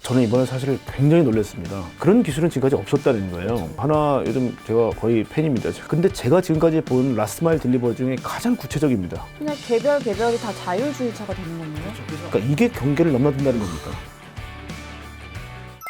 저는 이번에 사실 굉장히 놀랐습니다. 그런 기술은 지금까지 없었다는 거예요. 하나 요즘 제가 거의 팬입니다. 근데 제가 지금까지 본 라스트 마일 딜리버리 중에 가장 구체적입니다. 그냥 개별이 다 자율주의차가 되는 거네요. 그러니까 이게 경계를 넘나든다는 겁니다.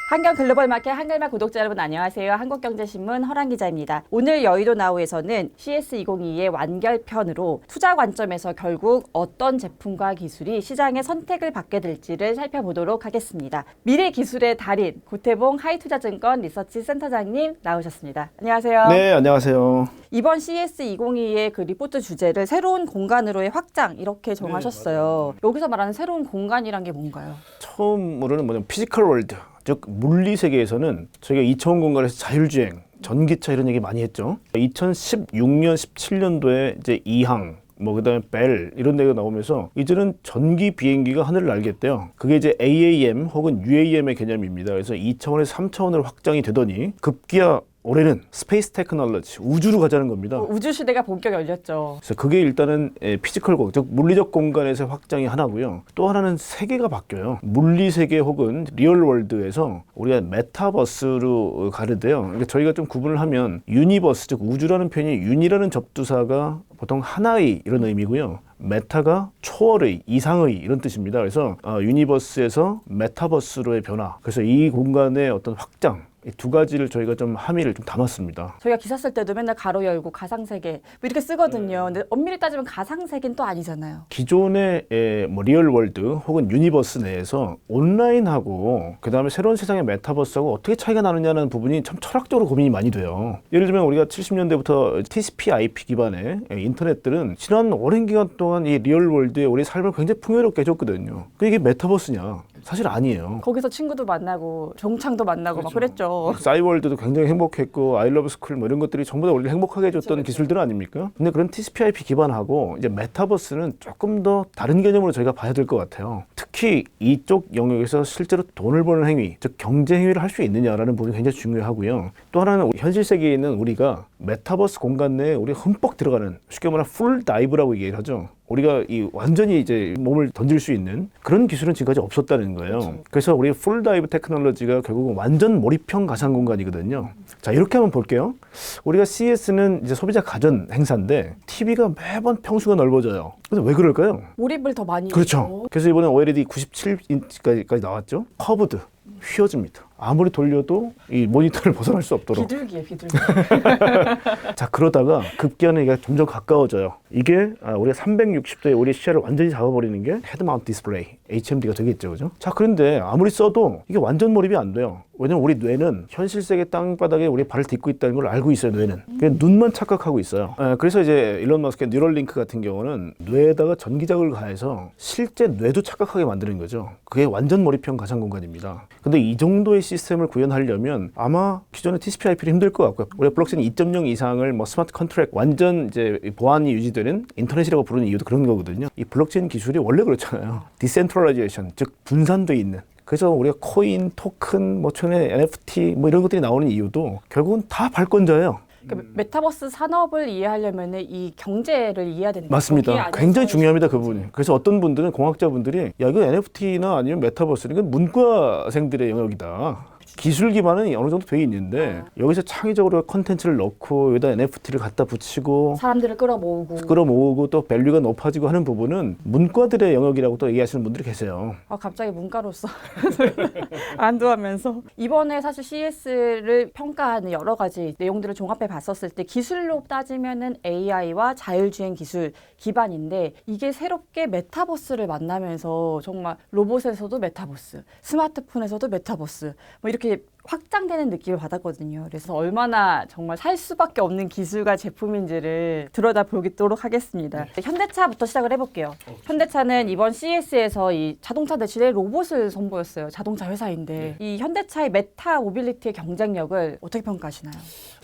한경 글로벌 마켓 한글마 구독자 여러분 안녕하세요. 한국경제신문 허란 기자입니다. 오늘 여의도 나우에서는 CS2022의 완결편으로 투자 관점에서 결국 어떤 제품과 기술이 시장의 선택을 받게 될지를 살펴보도록 하겠습니다. 미래 기술의 달인 고태봉 하이투자증권 리서치 센터장님 나오셨습니다. 안녕하세요. 네, 안녕하세요. 이번 CS2022의 그 리포트 주제를 새로운 공간으로의 확장 이렇게 정하셨어요. 여기서 말하는 새로운 공간이란 게 뭔가요? 처음으로는 뭐냐면 피지컬 월드, 즉 물리 세계에서는 저희가 2차원 공간에서 자율주행, 전기차 이런 얘기 많이 했죠. 2016년, 17년도에 이제 이항, 그다음에 벨 이런 데가 나오면서 이제는 전기 비행기가 하늘을 날겠대요. 그게 이제 AAM 혹은 UAM의 개념입니다. 그래서 2차원에서 3차원으로 확장이 되더니 급기야 올해는 스페이스 테크놀로지, 우주로 가자는 겁니다. 우주 시대가 본격 열렸죠. 그래서 그게 일단은 피지컬 공간, 즉 물리적 공간에서 확장이 하나고요. 또 하나는 세계가 바뀌어요. 물리 세계 혹은 리얼 월드에서 우리가 메타버스로 가는데요. 그러니까 저희가 좀 구분을 하면 유니버스, 즉 우주라는 표현이 윤이라는 접두사가 보통 하나의 이런 의미고요. 메타가 초월의, 이상의 이런 뜻입니다. 그래서 유니버스에서 메타버스로의 변화. 그래서 이 공간의 어떤 확장. 이 두 가지를 저희가 좀 함의를 좀 담았습니다. 저희가 기사 쓸 때도 맨날 가로 열고 가상세계 뭐 이렇게 쓰거든요. 근데 엄밀히 따지면 가상세계는 또 아니잖아요. 기존의 리얼 월드 혹은 유니버스 내에서 온라인하고 그 다음에 새로운 세상의 메타버스하고 어떻게 차이가 나느냐는 부분이 참 철학적으로 고민이 많이 돼요. 예를 들면 우리가 70년대부터 TCP/IP 기반의 인터넷들은 지난 오랜 기간 동안 이 리얼 월드에 우리 삶을 굉장히 풍요롭게 해줬거든요. 이게 메타버스냐? 사실 아니에요. 거기서 친구도 만나고 종창도 만나고 막 그랬죠. 싸이월드도 굉장히 행복했고 아이러브 스쿨 이런 것들이 전부 다 우리를 행복하게 해줬던 기술들 아닙니까? 근데 그런 TCP/IP 기반하고 이제 메타버스는 조금 더 다른 개념으로 저희가 봐야 될 것 같아요. 특히 이쪽 영역에서 실제로 돈을 버는 행위, 즉 경제 행위를 할 수 있느냐라는 부분이 굉장히 중요하고요. 또 하나는 현실 세계에 있는 우리가 메타버스 공간 내에 우리 흠뻑 들어가는, 쉽게 말하면 풀 다이브라고 얘기를 하죠. 우리가 완전히 이제 몸을 던질 수 있는 그런 기술은 지금까지 없었다는 거예요. 그렇죠. 그래서 우리 풀 다이브 테크놀로지가 결국은 완전 몰입형 가상 공간이거든요. 자, 이렇게 한번 볼게요. 우리가 CES는 이제 소비자 가전 행사인데 TV가 매번 평수가 넓어져요. 근데 왜 그럴까요? 몰입을 더 많이 그렇죠. 했죠. 그래서 이번에 OLED 97인치까지 나왔죠. 커브드, 휘어집니다. 아무리 돌려도 이 모니터를 벗어날 수 없도록. 비둘기에 비둘기. 자, 그러다가 급기야는 이게 점점 가까워져요. 이게 우리가 360도에 우리 시야를 완전히 잡아버리는 게 헤드 마운트 디스플레이, HMD가 되겠죠, 그죠? 자, 그런데 아무리 써도 이게 완전 몰입이 안 돼요. 왜냐면 우리 뇌는 현실 세계 땅바닥에 우리 발을 딛고 있다는 걸 알고 있어요, 뇌는. 그냥 눈만 착각하고 있어요. 그래서 이제 일론 머스크의 뉴럴링크 같은 경우는 뇌에다가 전기자극을 가해서 실제 뇌도 착각하게 만드는 거죠. 그게 완전 몰입형 가상 공간입니다. 근데 이 정도의 시스템을 구현하려면 아마 기존의 TCP/IP는 힘들 것 같고요. 우리가 블록체인 2.0 이상을 스마트 컨트랙트, 완전 이제 보안이 유지되는 인터넷이라고 부르는 이유도 그런 거거든요. 이 블록체인 기술이 원래 그렇잖아요. 디센트럴라이제이션, 즉 분산돼 있는. 그래서 우리가 코인, 토큰, 최근에 NFT 이런 것들이 나오는 이유도 결국은 다 발권자예요. 그러니까 메타버스 산업을 이해하려면 이 경제를 이해해야 되는 거죠. 맞습니다. 굉장히 중요합니다, 그 부분이. 그래서 어떤 분들은, 공학자분들이 야, 이거 NFT나 아니면 메타버스, 이건 문과생들의 영역이다. 기술 기반은 어느 정도 돼 있는데 여기서 창의적으로 컨텐츠를 넣고 여기다 NFT를 갖다 붙이고 사람들을 끌어모으고 또 밸류가 높아지고 하는 부분은 문과들의 영역이라고 또 얘기하시는 분들이 계세요. 갑자기 문과로서 안도하면서 이번에 사실 CES를 평가하는 여러 가지 내용들을 종합해 봤었을 때 기술로 따지면은 AI와 자율주행 기술 기반인데 이게 새롭게 메타버스를 만나면서 정말 로봇에서도 메타버스, 스마트폰에서도 메타버스 이렇게 확장되는 느낌을 받았거든요. 그래서 얼마나 정말 살 수밖에 없는 기술과 제품인지를 들여다보도록 하겠습니다. 현대차부터 시작을 해볼게요. 현대차는 이번 CES에서 이 자동차 대신에 로봇을 선보였어요. 자동차 회사인데 이 현대차의 메타 모빌리티의 경쟁력을 어떻게 평가하시나요?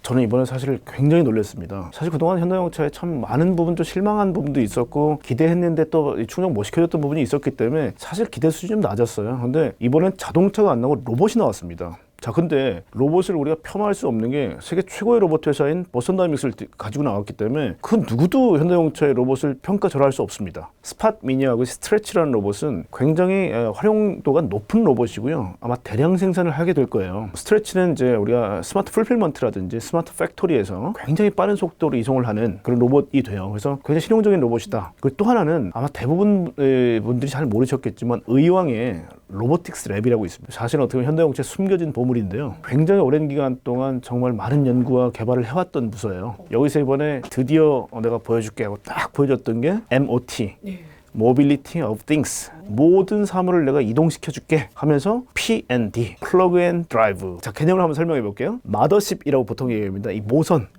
저는 이번에 사실 굉장히 놀랐습니다. 사실 그동안 현대자동차에 참 많은 부분, 좀 실망한 부분도 있었고 기대했는데 또 충족 못 시켜줬던 부분이 있었기 때문에 사실 기대 수준이 좀 낮았어요. 근데 이번엔 자동차가 안 나오고 로봇이 나왔습니다. 자, 근데 로봇을 우리가 폄하할 수 없는 게 세계 최고의 로봇 회사인 보스턴 다이내믹스를 가지고 나왔기 때문에 그 누구도 현대자동차의 로봇을 평가절하할 수 없습니다. 스팟 미니하고 스트레치라는 로봇은 굉장히 활용도가 높은 로봇이고요. 아마 대량 생산을 하게 될 거예요. 스트레치는 이제 우리가 스마트 풀필먼트라든지 스마트 팩토리에서 굉장히 빠른 속도로 이송을 하는 그런 로봇이 돼요. 그래서 굉장히 실용적인 로봇이다. 그리고 또 하나는 아마 대부분 분들이 잘 모르셨겠지만 의왕에 로보틱스 랩이라고 있습니다. 사실 어떻게 보면 현대자동차의 숨겨진 보물인데요. 굉장히 오랜 기간 동안 정말 많은 연구와 개발을 해왔던 부서예요. 여기서 이번에 드디어 내가 보여줄게 하고 딱 보여줬던 게 MOT. Mobility of Things. 모든 사물을 내가 이동시켜줄게 하면서 P&D, Plug and Drive. 자, 개념을 한번 설명해 볼게요. 마더십이라고 보통 얘기합니다. 이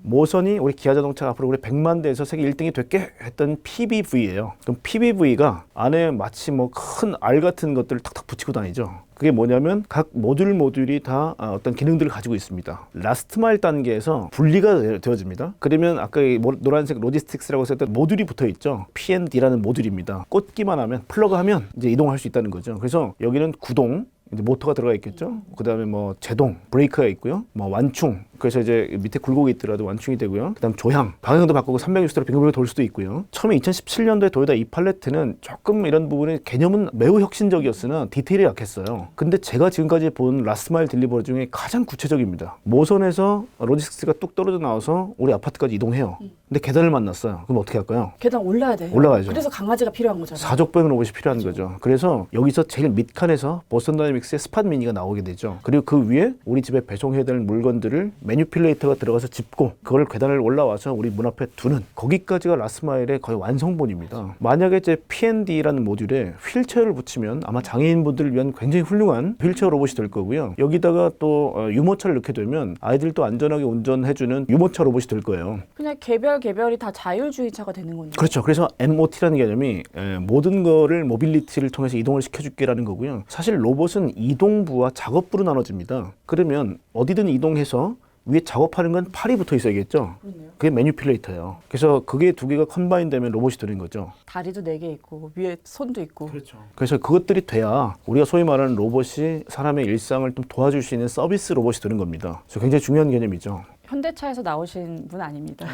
모선이 우리 기아자동차가 앞으로 우리 100만 대에서 세계 1등이 됐게 했던 PBV예요. 그럼 PBV가 안에 마치 뭐 큰 알 같은 것들을 탁탁 붙이고 다니죠. 그게 뭐냐면 각 모듈이 다 어떤 기능들을 가지고 있습니다. 라스트 마일 단계에서 분리가 되어집니다. 그러면 아까 이 노란색 로지스틱스라고 했던 모듈이 붙어 있죠. P&D라는 모듈입니다. 꽂기만 하면 플러그하면 이제 이동할 수 있다는 거죠. 그래서 여기는 구동, 이제 모터가 들어가 있겠죠. 그다음에 뭐 제동, 브레이크가 있고요. 뭐 완충. 그래서 이제 밑에 굴곡이 있더라도 완충이 되고요. 그다음 조향, 방향도 바꾸고 360도로 빙글빙글 돌 수도 있고요. 처음에 2017년도에 도요타 E-팔레트는 조금 이런 부분의 개념은 매우 혁신적이었으나 디테일이 약했어요. 근데 제가 지금까지 본 라스트 마일 딜리버리 중에 가장 구체적입니다. 모선에서 로지스틱스가 뚝 떨어져 나와서 우리 아파트까지 이동해요. 근데 계단을 만났어요. 그럼 어떻게 할까요? 계단 올라야 돼요. 올라가야죠. 그래서 강아지가 필요한 거잖아요. 사족보행 로봇이 필요한 거죠. 그래서 여기서 제일 밑칸에서 보스턴 다이내믹스의 스팟 미니가 나오게 되죠. 그리고 그 위에 우리 집에 배송해야 될 물건들을 매니플레이터가 들어가서 짚고 그걸 계단을 올라와서 우리 문 앞에 두는 거기까지가 라스마일의 거의 완성본입니다. 만약에 이제 P&D라는 모듈에 휠체어를 붙이면 아마 장애인분들을 위한 굉장히 훌륭한 휠체어 로봇이 될 거고요. 여기다가 또 유모차를 넣게 되면 아이들도 안전하게 운전해주는 유모차 로봇이 될 거예요. 그냥 개별이 다 자율주행차가 되는 거네요. 그렇죠. 그래서 MOT라는 개념이 모든 거를 모빌리티를 통해서 이동을 시켜줄게라는 거고요. 사실 로봇은 이동부와 작업부로 나눠집니다. 그러면 어디든 이동해서 위에 작업하는 건 팔이 붙어 있어야겠죠. 그렇네요. 그게 매니플레이터예요. 그래서 그게 두 개가 컨바인 되면 로봇이 되는 거죠. 다리도 4개 있고 위에 손도 있고. 그렇죠. 그래서 그것들이 돼야 우리가 소위 말하는 로봇이 사람의 일상을 좀 도와줄 수 있는 서비스 로봇이 되는 겁니다. 그래서 굉장히 중요한 개념이죠. 현대차에서 나오신 분 아닙니다.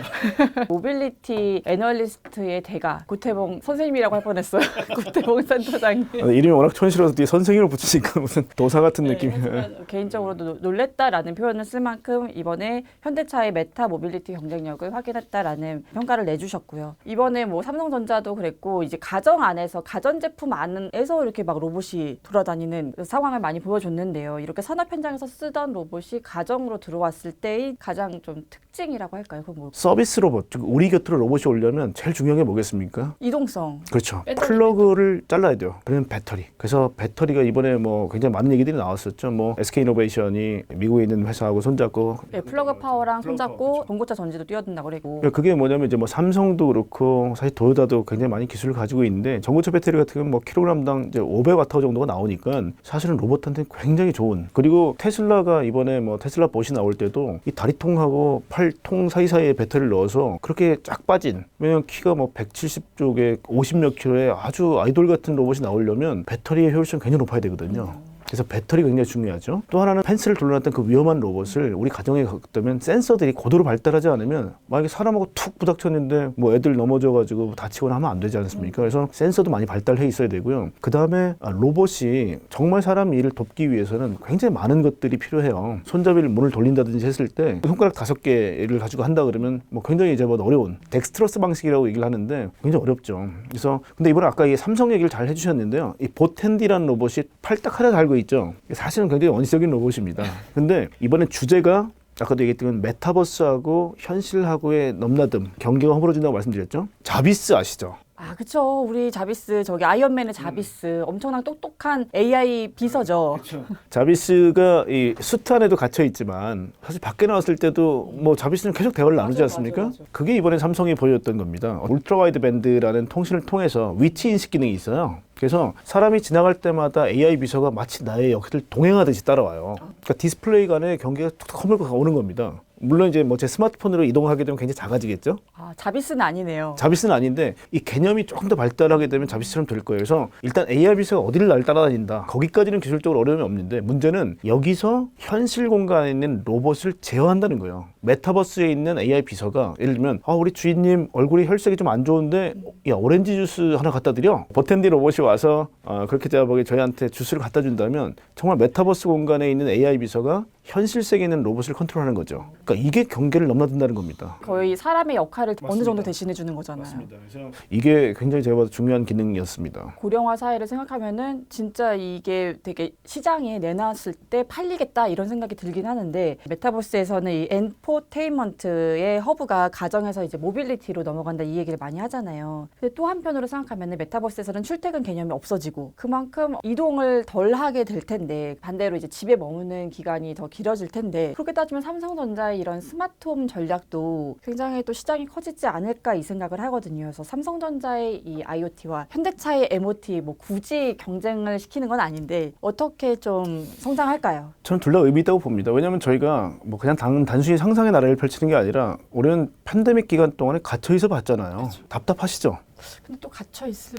모빌리티 애널리스트의 대가 고태봉 선생님이라고 할 뻔했어요. 고태봉 센터장님. 이름이 워낙 촌스러워서 뒤에 선생님을 붙이니까 무슨 도사 같은 느낌이. 하지만 개인적으로도 놀랬다라는 표현을 쓸 만큼 이번에 현대차의 메타 모빌리티 경쟁력을 확인했다라는 평가를 내주셨고요. 이번에 뭐 삼성전자도 그랬고 이제 가정 안에서 가전제품 안에서 이렇게 막 로봇이 돌아다니는 상황을 많이 보여줬는데요. 이렇게 산업 현장에서 쓰던 로봇이 가정으로 들어왔을 때의 가장 좀 특징이라고 할까요? 그건 뭐 서비스 로봇, 즉 우리 곁으로 로봇이 오려면 제일 중요한 게 뭐겠습니까? 이동성. 그렇죠. 배터리. 플러그를 잘라야 돼요. 그러면 배터리. 그래서 배터리가 이번에 뭐 굉장히 많은 얘기들이 나왔었죠. 뭐 SK 이노베이션이 미국에 있는 회사하고 손잡고. 네, 플러그 파워랑 손잡고 전고차 전지도 뛰어든다고 그러고. 그게 뭐냐면 이제 뭐 삼성도 그렇고 사실 도요타도 굉장히 많은 기술을 가지고 있는데 전고차 배터리 같은 경우는 뭐 킬로그램당 이제 500와트 정도가 나오니까 사실은 로봇한테 굉장히 좋은. 그리고 테슬라가 이번에 뭐 테슬라 봇이 나올 때도 이 다리통하고 팔통 사이사이에 배터리를 넣어서 그렇게 쫙 빠진. 왜냐면 키가 뭐 170쪽에 50몇 킬로에 아주 아이돌 같은 로봇이 나오려면 배터리의 효율성이 굉장히 높아야 되거든요. 그래서 배터리 굉장히 중요하죠. 또 하나는 펜스를 돌려놨던 그 위험한 로봇을 우리 가정에 갖다면 센서들이 고도로 발달하지 않으면 만약에 사람하고 툭 부닥쳤는데 뭐 애들 넘어져가지고 다치거나 하면 안 되지 않습니까? 그래서 센서도 많이 발달해 있어야 되고요. 그 다음에 로봇이 정말 사람 일을 돕기 위해서는 굉장히 많은 것들이 필요해요. 손잡이를 문을 돌린다든지 했을 때 손가락 5개를 가지고 한다 그러면 뭐 굉장히 이제 뭐 어려운 덱스트러스 방식이라고 얘기를 하는데 굉장히 어렵죠. 그래서 근데 이번에 아까 이 삼성 얘기를 잘 해주셨는데요. 이 보텐디라는 로봇이 팔 딱 하나 달고 있죠. 사실은 굉장히 원시적인 로봇입니다. 근데 이번에 주제가 아까도 얘기했던 메타버스하고 현실하고의 넘나듦, 경계가 허물어진다고 말씀드렸죠. 자비스 아시죠? 아, 그쵸. 우리 자비스, 저기 아이언맨의 자비스, 엄청난 똑똑한 AI 비서죠. 자비스가 이 수트 안에도 갇혀 있지만 사실 밖에 나왔을 때도 뭐 자비스는 계속 대화를 나누지 않습니까? 맞아. 그게 이번에 삼성이 보여줬던 겁니다. 울트라 와이드 밴드라는 통신을 통해서 위치 인식 기능이 있어요. 그래서 사람이 지나갈 때마다 AI 비서가 마치 나의 옆을 동행하듯이 따라와요. 그러니까 디스플레이 간에 경계가 툭툭 허물고 오는 겁니다. 물론 이제 뭐 제 스마트폰으로 이동하게 되면 굉장히 작아지겠죠. 자비스는 아니네요. 자비스는 아닌데 이 개념이 조금 더 발달하게 되면 자비스처럼 될 거예요. 그래서 일단 AR 비서가 어디를 날 따라다닌다. 거기까지는 기술적으로 어려움이 없는데 문제는 여기서 현실 공간에 있는 로봇을 제어한다는 거예요. 메타버스에 있는 AI 비서가 예를 들면 우리 주인님 얼굴이 혈색이 좀 안 좋은데 야 오렌지 주스 하나 갖다 드려. 버텐디 로봇이 와서 그렇게 대화하게 저희한테 주스를 갖다 준다면 정말 메타버스 공간에 있는 AI 비서가 현실 세계에 있는 로봇을 컨트롤하는 거죠. 그러니까 이게 경계를 넘나든다는 겁니다. 거의 사람의 역할을 맞습니다. 어느 정도 대신해 주는 거잖아요. 그래서 이게 굉장히 제가 봐도 중요한 기능이었습니다. 고령화 사회를 생각하면은 진짜 이게 되게 시장에 내놨을 때 팔리겠다 이런 생각이 들긴 하는데 메타버스에서는 이 엔포테인먼트의 허브가 가정에서 이제 모빌리티로 넘어간다 이 얘기를 많이 하잖아요. 근데 또 한편으로 생각하면은 메타버스에서는 출퇴근 개념이 없어지고 그만큼 이동을 덜 하게 될 텐데 반대로 이제 집에 머무는 기간이 더 길어질 텐데 그렇게 따지면 삼성전자의 이런 스마트홈 전략도 굉장히 또 시장이 커지지 않을까 이 생각을 하거든요. 그래서 삼성전자의 이 IoT와 현대차의 MOT 뭐 굳이 경쟁을 시키는 건 아닌데 어떻게 좀 성장할까요? 저는 둘 다 의미 있다고 봅니다. 왜냐하면 저희가 뭐 그냥 단순히 상상의 나라를 펼치는 게 아니라 우리는 팬데믹 기간 동안에 갇혀 있어 봤잖아요. 그렇죠. 답답하시죠? 근데 또 갇혀 있을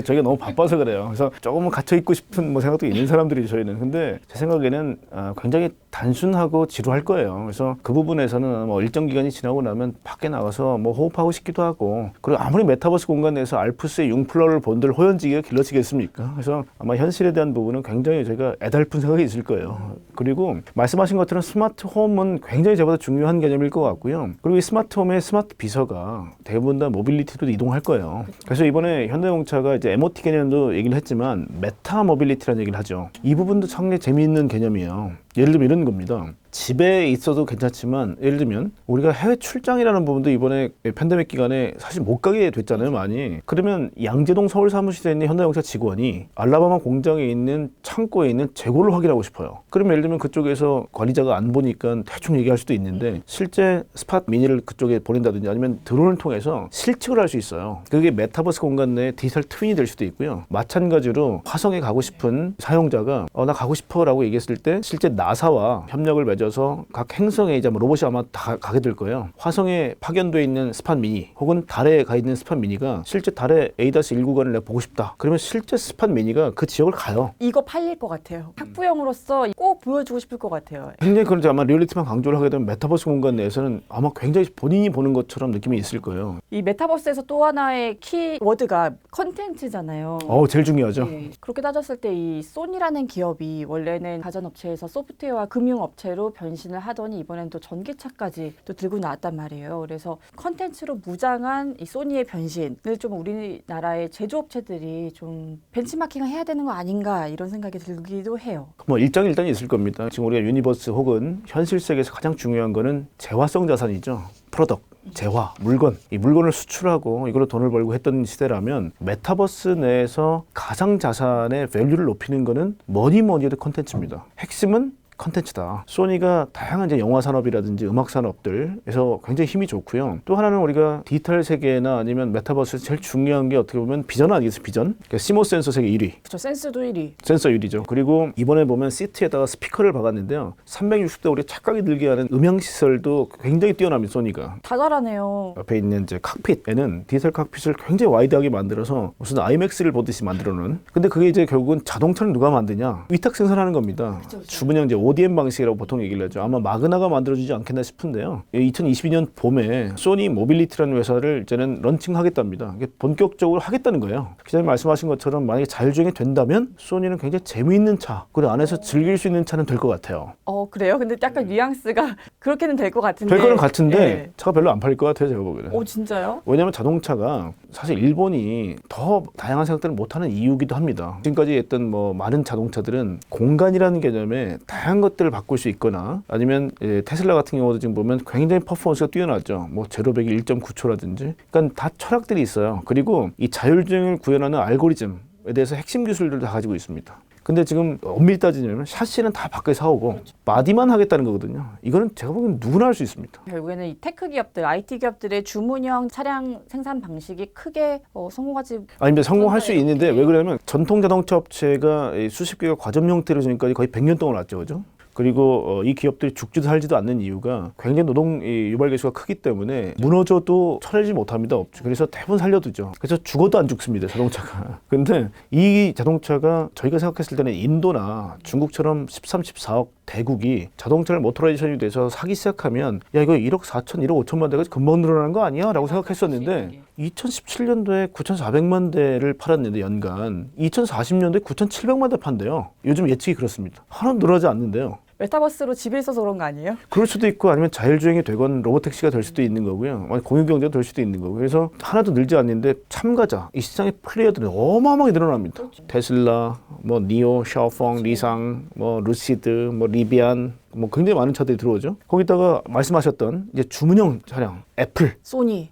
저희가 너무 바빠서 그래요. 그래서 조금은 갇혀 있고 싶은 뭐 생각도 있는 사람들이 저희는. 근데 제 생각에는 굉장히 단순하고 지루할 거예요. 그래서 그 부분에서는 뭐 일정 기간이 지나고 나면 밖에 나가서 뭐 호흡하고 싶기도 하고 그리고 아무리 메타버스 공간 내에서 알프스의 융플러를 본들 호연지기가 길러지겠습니까? 그래서 아마 현실에 대한 부분은 굉장히 저희가 애달픈 생각이 있을 거예요. 그리고 말씀하신 것처럼 스마트 홈은 굉장히 저보다 중요한 개념일 것 같고요. 그리고 이 스마트 홈의 스마트 비서가 대부분 다 모빌리티로 이동할 거예요. 그래서 이번에 현대자동차가 이제 MOT 개념도 얘기를 했지만 메타 모빌리티라는 얘기를 하죠. 이 부분도 상당히 재미있는 개념이에요. 예를 들면 이런 겁니다. 집에 있어도 괜찮지만 예를 들면 우리가 해외 출장이라는 부분도 이번에 팬데믹 기간에 사실 못 가게 됐잖아요, 많이. 그러면 양재동 서울 사무실에 있는 현대자동차 직원이 알라바마 공장에 있는 창고에 있는 재고를 확인하고 싶어요. 그러면 예를 들면 그쪽에서 관리자가 안 보니까 대충 얘기할 수도 있는데 실제 스팟 미니를 그쪽에 보낸다든지 아니면 드론을 통해서 실측을 할 수 있어요. 그게 메타버스 공간 내에 디지털 트윈이 될 수도 있고요. 마찬가지로 화성에 가고 싶은 사용자가 나 가고 싶어 라고 얘기했을 때 실제 나사와 협력을 맺어서 각 행성에 이제 로봇이 아마 다 가게 될 거예요. 화성에 파견돼 있는 스팟 미니 혹은 달에 가 있는 스팟 미니가 실제 달의 A-1구간을 내가 보고 싶다. 그러면 실제 스팟 미니가 그 지역을 가요. 이거 팔릴 것 같아요. 학부형으로서 꼭 보여주고 싶을 것 같아요. 굉장히 그런지 아마 리얼리티만 강조를 하게 되면 메타버스 공간 내에서는 아마 굉장히 본인이 보는 것처럼 느낌이 있을 거예요. 이 메타버스에서 또 하나의 키워드가 컨텐츠잖아요. 제일 중요하죠. 네. 그렇게 따졌을 때 이 소니라는 기업이 원래는 가전업체에서 소프트웨어와 금융업체로 변신을 하더니 이번엔 또 전기차까지 또 들고 나왔단 말이에요. 그래서 컨텐츠로 무장한 이 소니의 변신을 좀 우리나라의 제조업체들이 좀 벤치마킹을 해야 되는 거 아닌가 이런 생각이 들기도 해요. 뭐 일장일단이 있을 겁니다. 지금 우리가 유니버스 혹은 현실 세계에서 가장 중요한 거는 재화성 자산이죠. 프로덕트. 재화, 물건, 이 물건을 수출하고 이걸로 돈을 벌고 했던 시대라면 메타버스 내에서 가상 자산의 밸류를 높이는 거는 뭐니 해도 컨텐츠입니다. 핵심은 컨텐츠다. 소니가 다양한 이제 영화 산업이라든지 음악 산업들에서 굉장히 힘이 좋고요. 또 하나는 우리가 디지털 세계나 아니면 메타버스에서 제일 중요한 게 어떻게 보면 비전 아니겠어요? 비전? 그러니까 시모스 센서 세계 1위. 그렇죠. 센스도 1위. 센서 1위죠. 그리고 이번에 보면 시트에다가 스피커를 박았는데요. 360도 우리 착각이 들게 하는 음향 시설도 굉장히 뛰어납니다. 소니가. 다 잘하네요. 옆에 있는 이제 칵핏에는 디지털 칵핏을 굉장히 와이드하게 만들어서 무슨 아이맥스를 보듯이 만들어놓은. 근데 그게 이제 결국은 자동차를 누가 만드냐? 위탁 생산하는 겁니다. 그쵸. 주문형 이제 ODM 방식이라고 보통 얘기를 하죠. 아마 마그나가 만들어주지 않겠나 싶은데요. 2022년 봄에 소니 모빌리티라는 회사를 이제는 런칭하겠답니다. 이게 본격적으로 하겠다는 거예요. 기자님 말씀하신 것처럼 만약에 자율주행이 된다면 소니는 굉장히 재미있는 차, 그리고 안에서 즐길 수 있는 차는 될 것 같아요. 그래요? 근데 약간 뉘앙스가 그렇게는 될 것 같은데. 될 거는 같은데 네. 차가 별로 안 팔릴 것 같아요. 제가 보기에는. 진짜요? 왜냐하면 자동차가 사실 일본이 더 다양한 생각들을 못하는 이유기도 합니다. 지금까지 했던 뭐 많은 자동차들은 공간이라는 개념에 다양한 것들을 바꿀 수 있거나 아니면 테슬라 같은 경우도 지금 보면 굉장히 퍼포먼스가 뛰어나죠. 뭐 제로 100이 1.9초라든지. 그러니까 다 철학들이 있어요. 그리고 이 자율주행을 구현하는 알고리즘에 대해서 핵심 기술들을 다 가지고 있습니다. 근데 지금 엄밀히 따지면 샤시는 다 밖에 사오고 그렇죠. 마디만 하겠다는 거거든요. 이거는 제가 보기엔 누구나 할 수 있습니다. 결국에는 이 테크 기업들, IT 기업들의 주문형 차량 생산 방식이 크게 성공하지. 아닙니다. 성공할 수 전자에 있는데 이렇게. 왜 그러냐면 전통 자동차 업체가 수십 개가 과점 형태로 지금까지 거의 100년 동안 왔죠. 그죠? 그리고 이 기업들이 죽지도 살지도 않는 이유가 굉장히 노동 유발 계수가 크기 때문에 무너져도 쳐내지 못합니다. 그래서 대부분 살려두죠. 그래서 죽어도 안 죽습니다. 자동차가. 근데 이 자동차가 저희가 생각했을 때는 인도나 중국처럼 13, 14억 대국이 자동차를 모토라이제이션이 돼서 사기 시작하면 야 이거 1억 4천, 1억 5천만 대가 금방 늘어나는 거 아니야? 라고 생각했었는데 2017년도에 9,400만 대를 팔았는데 연간 2040년도에 9,700만 대 판대요. 요즘 예측이 그렇습니다. 하나도 늘어나지 않는데요. 메타버스로 집에 있어서 그런 거 아니에요? 그럴 수도 있고 아니면 자율주행이 되건 로보택시가 될 수도 있는 거고요. 공유경제가 될 수도 있는 거고. 그래서 하나도 늘지 않는데 참가자, 이 시장의 플레이어들은 어마어마하게 늘어납니다. 그렇죠. 테슬라, 뭐 니오, 샤오펑, 리상, 뭐 루시드, 뭐 리비안, 뭐 굉장히 많은 차들이 들어오죠. 거기다가 말씀하셨던 이제 주문형 차량, 애플, 소니.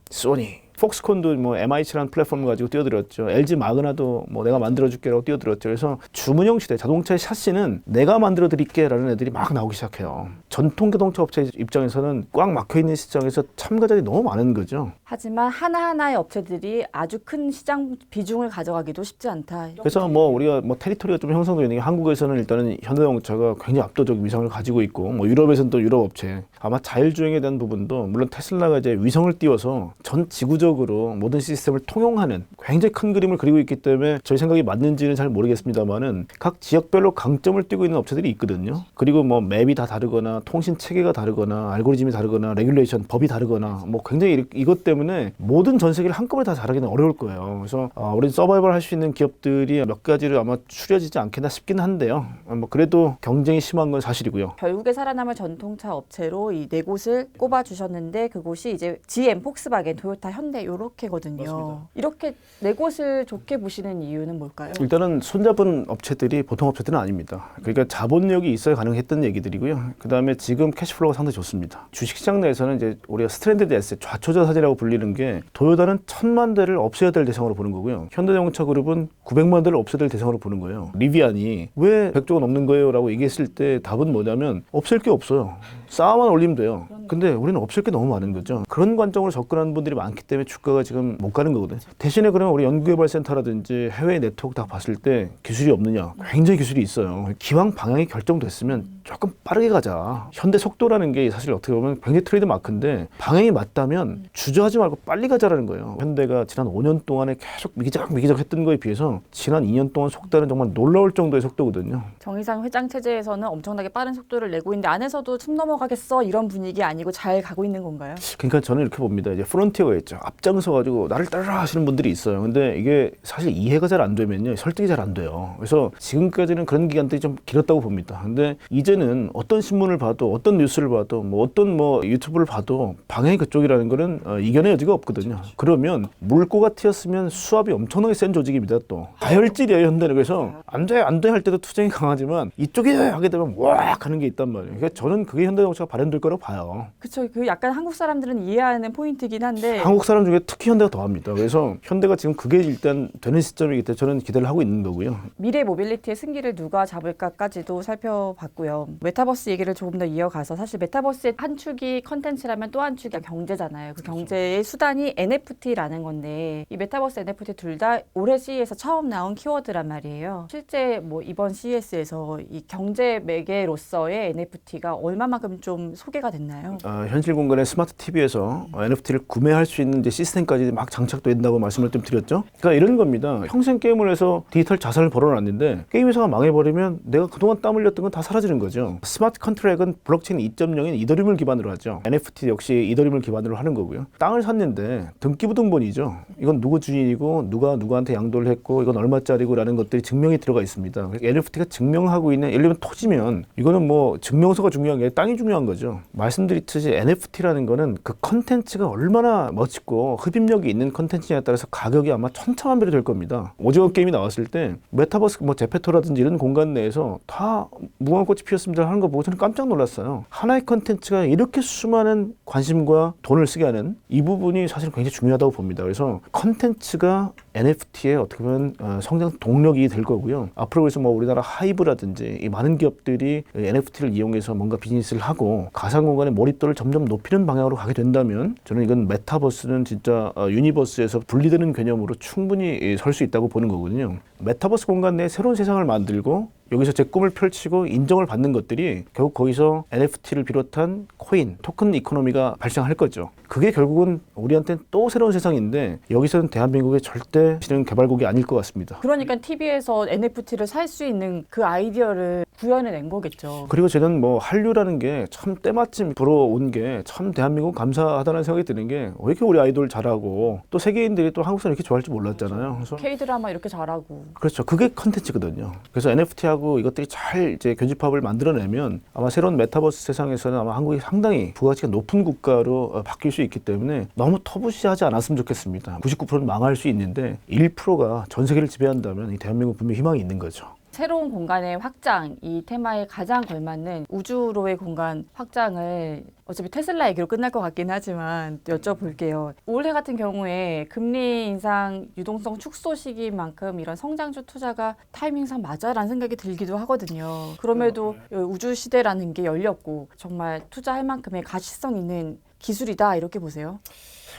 폭스콘도 뭐 MIC라는 플랫폼을 가지고 뛰어들었죠. LG 마그나도 뭐 내가 만들어줄게라고 뛰어들었죠. 그래서 주문형 시대, 자동차의 샤시는 내가 만들어드릴게라는 애들이 막 나오기 시작해요. 전통 자동차 업체 입장에서는 꽉 막혀있는 시장에서 참가자들이 너무 많은 거죠. 하지만 하나하나의 업체들이 아주 큰 시장 비중을 가져가기도 쉽지 않다. 그래서 뭐 우리가 뭐 테리토리가 좀 형성되어 있는 게 한국에서는 일단은 현대자동차가 굉장히 압도적 위상을 가지고 있고 뭐 유럽에서는 또 유럽 업체 아마 자율주행에 대한 부분도 물론 테슬라가 이제 위성을 띄워서 전 지구적으로 모든 시스템을 통용하는 굉장히 큰 그림을 그리고 있기 때문에 저희 생각이 맞는지는 잘 모르겠습니다만은 각 지역별로 강점을 띄고 있는 업체들이 있거든요. 그리고 뭐 맵이 다 다르거나 통신 체계가 다르거나 알고리즘이 다르거나 레귤레이션 법이 다르거나 뭐 굉장히 이것 때문에 모든 전 세계를 한꺼번에 다 잘하기는 어려울 거예요. 그래서 우리 서바이벌 할 수 있는 기업들이 몇 가지를 아마 추려지지 않겠나 싶긴 한데요. 뭐 그래도 경쟁이 심한 건 사실이고요. 결국에 살아남을 전통차 업체로 이 네 곳을 꼽아 주셨는데 그곳이 이제 GM, 폭스바겐, 토요타, 현대 요렇게거든요. 맞습니다. 이렇게 네 곳을 좋게 보시는 이유는 뭘까요? 일단은 손잡은 업체들이 보통 업체들은 아닙니다. 그러니까 자본력이 있어야 가능했던 얘기들이고요. 그 다음에 지금 캐시플로우가 상당히 좋습니다. 주식시장 내에서는 이제 우리가 스트랜디드 에셋, 좌초자산이라고 불리는 게 토요타는 1,000만 대를 없애야 될 대상으로 보는 거고요. 현대자동차 그룹은 900만 대를 없애야 될 대상으로 보는 거예요. 리비안이 왜 100조가 넘는 거예요? 라고 얘기했을 때 답은 뭐냐면 없앨 게 없어요. 쌓아만 올리면 돼요. 근데 우리는 없앨 게 너무 많은 거죠. 그런 관점으로 접근하는 분들이 많기 때문에 주가가 지금 못 가는 거거든요. 대신에 그러면 우리 연구개발센터라든지 해외 네트워크 다 봤을 때 기술이 없느냐? 굉장히 기술이 있어요. 기왕 방향이 결정됐으면 조금 빠르게 가자. 현대 속도라는 게 사실 어떻게 보면 굉장히 트레이드 마크인데 방향이 맞다면 주저하지 말고 빨리 가자라는 거예요. 현대가 지난 5년 동안에 계속 미기적 했던 거에 비해서 지난 2년 동안 속도는 정말 놀라울 정도의 속도거든요. 정의상 회장 체제에서는 엄청나게 빠른 속도를 내고 있는데 안에서도 숨 넘어가겠어 이런 분위기 아니고 잘 가고 있는 건가요? 그러니까 저는 이렇게 봅니다. 이제 프론티어가 있죠. 앞장서 가지고 나를 따르라 하시는 분들이 있어요. 근데 이게 사실 이해가 잘 안 되면요. 설득이 잘 안 돼요. 그래서 지금까지는 그런 기간들이 좀 길었다고 봅니다. 근데 이제는 어떤 신문을 봐도 어떤 뉴스를 봐도 뭐 어떤 뭐 유튜브를 봐도 방향이 그쪽이라는 거는 이견의 여지가 없거든요. 그러면 물고가 튀었으면 수압이 엄청나게 센 조직입니다. 또 다혈질이에요. 현대는. 그래서 안 돼 할 때도 투쟁이 강하지만 이쪽에 하게 되면 와 가는 게 있단 말이에요. 그러니까 저는 그게 현대자동차가 발현될 거라고 봐요. 그렇죠. 그 약간 한국 사람들은 이해하는 포인트긴 한데 한국 사람 중에 특히 현대가 더합니다. 그래서 현대가 지금 그게 일단 되는 시점이기 때문에 저는 기대를 하고 있는 거고요. 미래 모빌리티의 승기를 누가 잡을까까지도 살펴봤고요. 메타버스 얘기를 조금 더 이어가서 사실 메타버스의 한 축이 컨텐츠라면 또 한 축이 경제잖아요. 그 경제의 수단이 NFT라는 건데 이 메타버스 NFT 둘 다 올해 CES에서 처음 나온 키워드란 말이에요. 실제 뭐 이번 CES에서 이 경제 매개로서의 NFT가 얼마만큼 좀 소개가 됐나요? 현실 공간의 스마트 TV에서 NFT를 구매할 수 있는 이제 시스템까지 막 장착된다고 말씀을 좀 드렸죠. 그러니까 이런 겁니다. 평생 게임을 해서 디지털 자산을 벌어놨는데 게임 회사가 망해버리면 내가 그동안 땀 흘렸던 건 다 사라지는 거죠. 스마트 컨트랙은 블록체인 2.0인 이더리움을 기반으로 하죠. NFT 역시 이더리움을 기반으로 하는 거고요. 땅을 샀는데 등기부등본이죠. 이건 누구 주인이고 누가 누구한테 양도를 했고 이건 얼마짜리고 라는 것들이 증명이 들어가 있습니다. NFT가 증명하고 있는 예를 들면 토지면 이거는 뭐 증명서가 중요한 게 아니라 땅이 중요한 거죠. 말씀드렸듯이 NFT라는 거는 그 컨텐츠가 얼마나 멋있고 흡입력이 있는 컨텐츠냐에 따라서 가격이 아마 천차만별이 될 겁니다. 오징어 게임이 나왔을 때 메타버스 뭐 제페토라든지 이런 공간 내에서 다 무궁화 꽃이 피었습니다 하는 거 보고 저는 깜짝 놀랐어요. 하나의 컨텐츠가 이렇게 수많은 관심과 돈을 쓰게 하는 이 부분이 사실 굉장히 중요하다고 봅니다. 그래서 컨텐츠가 NFT의 어떻게 보면 성장 동력이 될 거고요. 앞으로 그래서 뭐 우리나라 하이브라든지 이 많은 기업들이 NFT를 이용해서 뭔가 비즈니스를 하고 가상공간의 몰입도를 점점 높이는 방향으로 가게 된다면 저는 이건 메타버스는 진짜 유니버스에서 분리되는 개념으로 충분히 설 수 있다고 보는 거거든요. 메타버스 공간 내에 새로운 세상을 만들고 여기서 제 꿈을 펼치고 인정을 받는 것들이 결국 거기서 NFT를 비롯한 코인, 토큰 이코노미가 발생할 거죠. 그게 결국은 우리한테는 또 새로운 세상인데 여기서는 대한민국의 절대 실현 개발국이 아닐 것 같습니다. 그러니까 TV에서 NFT를 살 수 있는 그 아이디어를 구현해낸 거겠죠. 그리고 저는 뭐 한류라는 게 참 때마침 불어온 게 참 대한민국 감사하다는 생각이 드는 게 왜 이렇게 우리 아이돌 잘하고 또 세계인들이 또 한국 사람 이렇게 좋아할 줄 몰랐잖아요. 그래서 K-드라마 이렇게 잘하고. 그렇죠. 그게 컨텐츠거든요. 그래서 NFT하고 이것들이 잘 이제 교집합을 만들어내면 아마 새로운 메타버스 세상에서는 아마 한국이 상당히 부가치가 높은 국가로 바뀔 수 있기 때문에 너무 터부시하지 않았으면 좋겠습니다. 99%는 망할 수 있는데 1%가 전 세계를 지배한다면 이 대한민국 분명히 희망이 있는 거죠. 새로운 공간의 확장, 이 테마에 가장 걸맞는 우주로의 공간 확장을 어차피 테슬라 얘기로 끝날 것 같긴 하지만 여쭤볼게요. 올해 같은 경우에 금리 인상 유동성 축소 시기만큼 이런 성장주 투자가 타이밍상 맞아라는 생각이 들기도 하거든요. 그럼에도 우주 시대라는 게 열렸고 정말 투자할 만큼의 가시성 있는 기술이다 이렇게 보세요.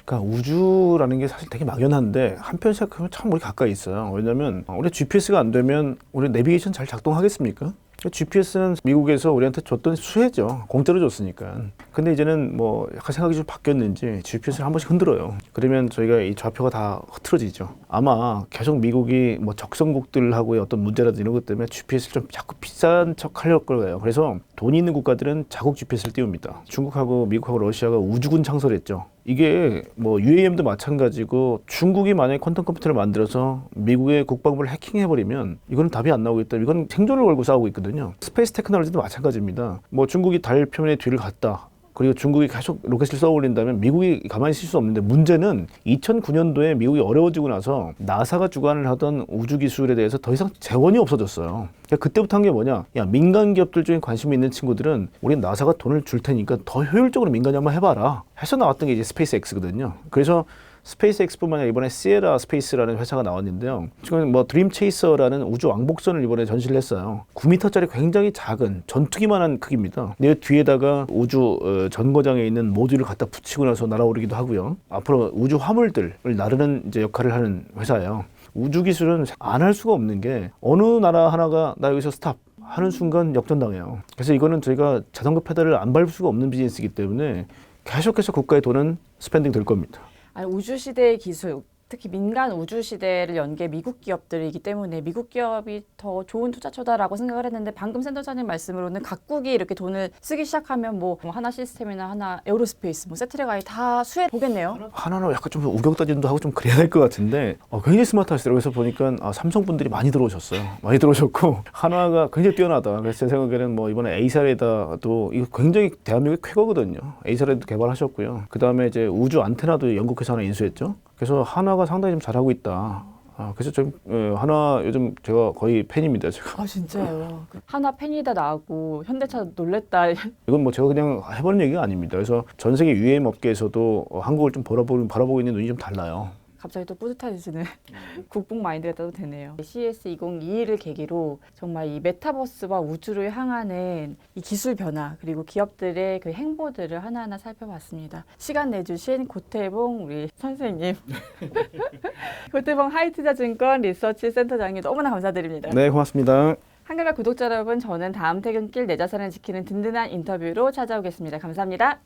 그러니까 우주라는 게 사실 되게 막연한데 한편 생각하면 참 우리 가까이 있어요. 왜냐하면 우리 GPS가 안 되면 우리 내비게이션 잘 작동하겠습니까? GPS는 미국에서 우리한테 줬던 수혜죠. 공짜로 줬으니까. 근데 이제는 뭐 약간 생각이 좀 바뀌었는지 GPS를 한 번씩 흔들어요. 그러면 저희가 이 좌표가 다 흐트러지죠. 아마 계속 미국이 뭐 적성국들하고의 어떤 문제라든지 이런 것 때문에 GPS를 좀 자꾸 비싼 척 하려고 거예요. 그래서 돈이 있는 국가들은 자국 GPS를 띄웁니다. 중국하고 미국하고 러시아가 우주군 창설했죠. 이게 뭐 UAM도 마찬가지고 중국이 만약에 퀀텀 컴퓨터를 만들어서 미국의 국방부를 해킹해버리면 이거는 답이 안 나오겠다. 이건 생존을 걸고 싸우고 있거든요. 스페이스 테크놀로지도 마찬가지입니다. 뭐 중국이 달 표면에 뒤를 갔다. 그리고 중국이 계속 로켓을 쏘아 올린다면 미국이 가만히 있을 수 없는데 문제는 2009년도에 미국이 어려워지고 나서 나사가 주관을 하던 우주 기술에 대해서 더 이상 재원이 없어졌어요. 그러니까 그때부터 한 게 뭐냐? 야, 민간 기업들 중에 관심이 있는 친구들은 우리 나사가 돈을 줄 테니까 더 효율적으로 민간이 한번 해봐라. 해서 나왔던 게 이제 스페이스 X거든요. 그래서 스페이스 X뿐만 아니라 이번에 시에라 스페이스라는 회사가 나왔는데요. 지금 뭐 드림 체이서라는 우주 왕복선을 이번에 전시를 했어요. 9m짜리 굉장히 작은 전투기만한 크기입니다. 내 뒤에다가 우주 전거장에 있는 모듈을 갖다 붙이고 나서 날아오르기도 하고요. 앞으로 우주 화물들을 나르는 이제 역할을 하는 회사예요. 우주 기술은 안 할 수가 없는 게 어느 나라 하나가 나 여기서 스탑 하는 순간 역전당해요. 그래서 이거는 저희가 자전거 페달을 안 밟을 수가 없는 비즈니스이기 때문에 계속해서 국가의 돈은 스pen딩 될 겁니다. 아니, 우주 시대의 기술, 특히 민간 우주 시대를 연 게 미국 기업들이기 때문에 미국 기업이 더 좋은 투자처다라고 생각을 했는데 방금 센터장님 말씀으로는 각국이 이렇게 돈을 쓰기 시작하면 뭐 하나 시스템이나 하나 에어로스페이스, 뭐 세트랙아이 다 수혜 보겠네요. 하나는 약간 좀 우격다짐도 하고 좀 그래야 될 것 같은데 굉장히 스마트하시더라고요. 그래서 보니까 삼성분들이 많이 들어오셨어요. 많이 들어오셨고 한화가 굉장히 뛰어나다. 그래서 제 생각에는 뭐 이번에 에이사레다도 이거 굉장히 대한민국의 쾌거거든요. 에이사레도 개발하셨고요. 그 다음에 이제 우주 안테나도 영국 회사 하나 인수했죠. 그래서 한화가 상당히 좀 잘하고 있다. 그래서 좀 한화 요즘 제가 거의 팬입니다. 제가. 아 진짜요? 하나 팬이다 나오고 현대차 놀랬다. 이건 뭐 제가 그냥 해보는 얘기가 아닙니다. 그래서 전 세계 UAM 업계에서도 한국을 좀 바라보고 있는 눈이 좀 달라요. 갑자기 또 뿌듯해지는 국뽕 마인드가 떠도 되네요. CES 2021을 계기로 정말 이 메타버스와 우주를 향하는 이 기술 변화 그리고 기업들의 그 행보들을 하나하나 살펴봤습니다. 시간 내주신 고태봉 우리 선생님, 고태봉 하이투자증권 리서치 센터장님 너무나 감사드립니다. 네, 고맙습니다. 한글과 구독자 여러분, 저는 다음 퇴근길 내 자산을 지키는 든든한 인터뷰로 찾아오겠습니다. 감사합니다.